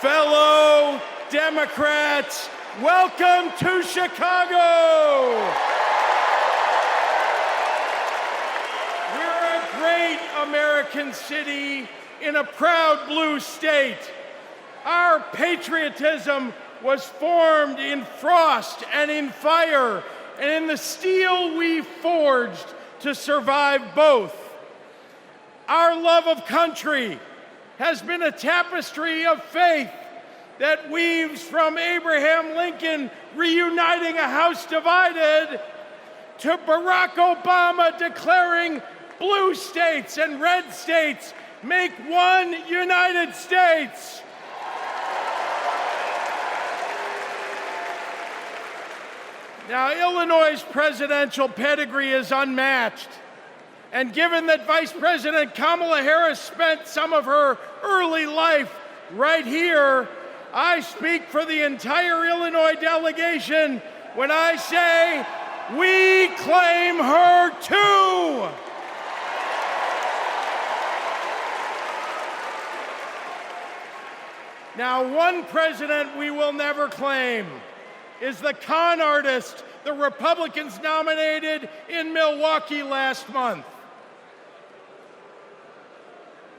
Fellow Democrats, welcome to Chicago. We're a great American city in a proud blue state. Our patriotism was formed in frost and in fire, and in the steel we forged to survive both. Our love of country has been a tapestry of faith that weaves from Abraham Lincoln reuniting a house divided to Barack Obama declaring blue states and red states make one United States. Now, Illinois' presidential pedigree is unmatched. And given that Vice President Kamala Harris spent some of her early life right here, I speak for the entire Illinois delegation when I say, we claim her too. Now, one president we will never claim is the con artist the Republicans nominated in Milwaukee last month.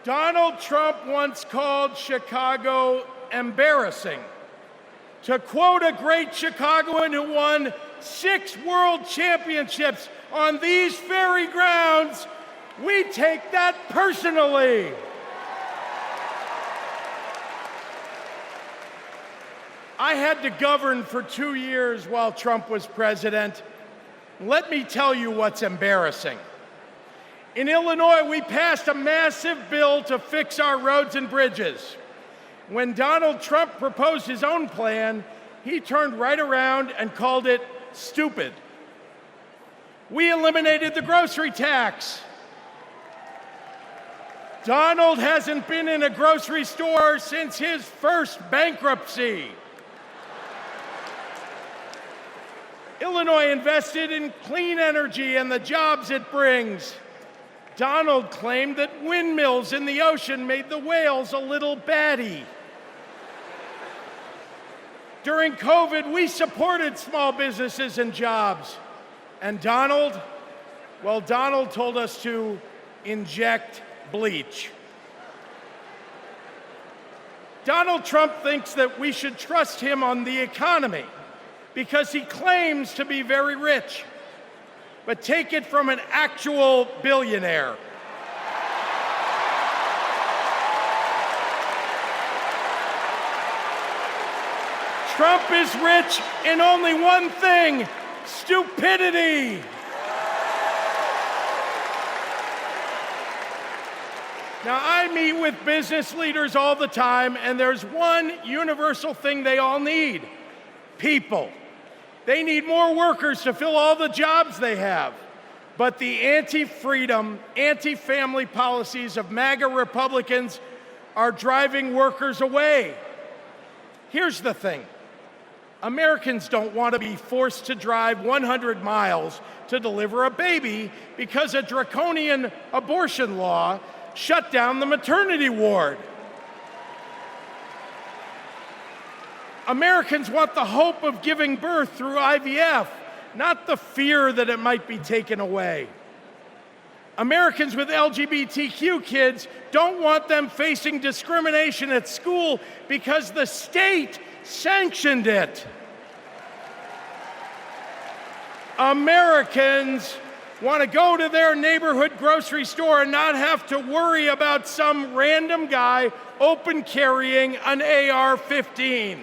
Donald Trump once called Chicago embarrassing. To quote a great Chicagoan who won 6 world championships on these very grounds, we take that personally. I had to govern for 2 years while Trump was president. Let me tell you what's embarrassing. In Illinois, we passed a massive bill to fix our roads and bridges. When Donald Trump proposed his own plan, he turned right around and called it stupid. We eliminated the grocery tax. Donald hasn't been in a grocery store since his first bankruptcy. Illinois invested in clean energy and the jobs it brings. Donald claimed that windmills in the ocean made the whales a little batty. During COVID, we supported small businesses and jobs. And Donald told us to inject bleach. Donald Trump thinks that we should trust him on the economy because he claims to be very rich. But take it from an actual billionaire. Trump is rich in only one thing: stupidity. Now, I meet with business leaders all the time, and there's one universal thing they all need: people. They need more workers to fill all the jobs they have. But the anti-freedom, anti-family policies of MAGA Republicans are driving workers away. Here's the thing. Americans don't want to be forced to drive 100 miles to deliver a baby because a draconian abortion law shut down the maternity ward. Americans want the hope of giving birth through IVF, not the fear that it might be taken away. Americans with LGBTQ kids don't want them facing discrimination at school because the state sanctioned it. Americans want to go to their neighborhood grocery store and not have to worry about some random guy open carrying an AR-15.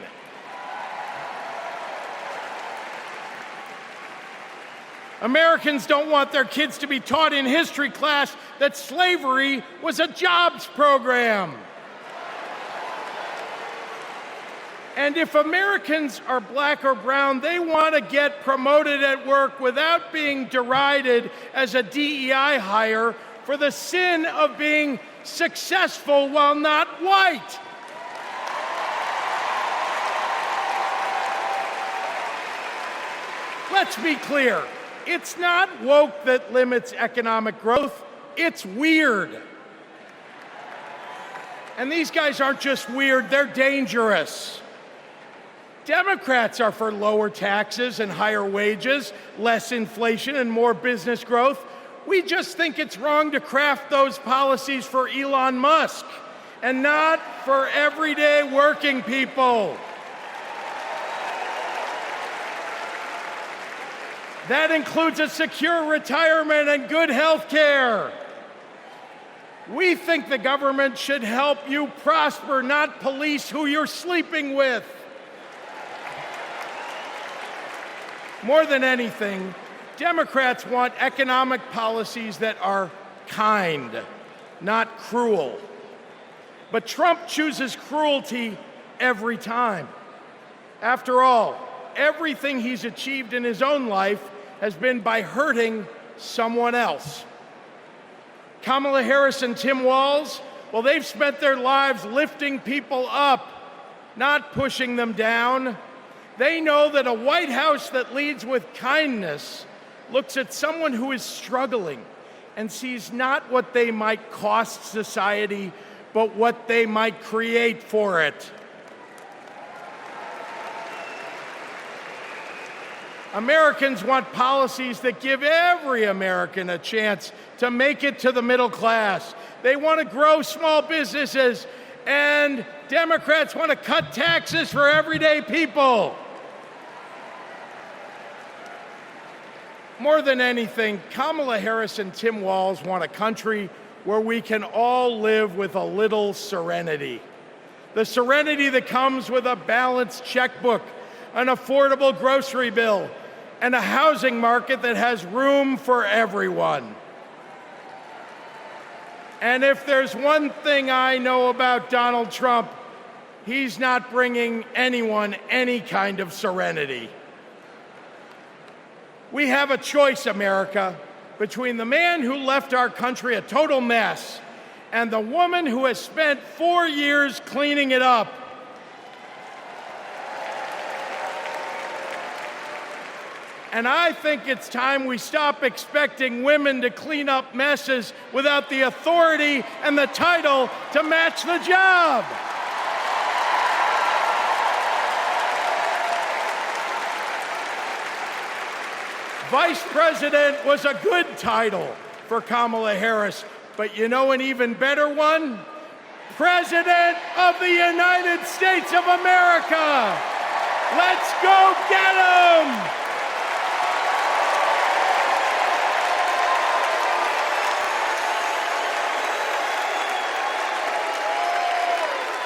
Americans don't want their kids to be taught in history class that slavery was a jobs program. And if Americans are black or brown, they want to get promoted at work without being derided as a DEI hire for the sin of being successful while not white. Let's be clear. It's not woke that limits economic growth. It's weird. And these guys aren't just weird, they're dangerous. Democrats are for lower taxes and higher wages, less inflation and more business growth. We just think it's wrong to craft those policies for Elon Musk and not for everyday working people. That includes a secure retirement and good health care. We think the government should help you prosper, not police who you're sleeping with. More than anything, Democrats want economic policies that are kind, not cruel. But Trump chooses cruelty every time. After all, everything he's achieved in his own life has been by hurting someone else. Kamala Harris and Tim Walz, well, they've spent their lives lifting people up, not pushing them down. They know that a White House that leads with kindness looks at someone who is struggling and sees not what they might cost society, but what they might create for it. Americans want policies that give every American a chance to make it to the middle class. They want to grow small businesses, and Democrats want to cut taxes for everyday people. More than anything, Kamala Harris and Tim Walz want a country where we can all live with a little serenity. The serenity that comes with a balanced checkbook, an affordable grocery bill, and a housing market that has room for everyone. And if there's one thing I know about Donald Trump, he's not bringing anyone any kind of serenity. We have a choice, America, between the man who left our country a total mess and the woman who has spent 4 years cleaning it up. And I think it's time we stop expecting women to clean up messes without the authority and the title to match the job. Vice President was a good title for Kamala Harris, but you know an even better one? President of the United States of America. Let's go get 'em!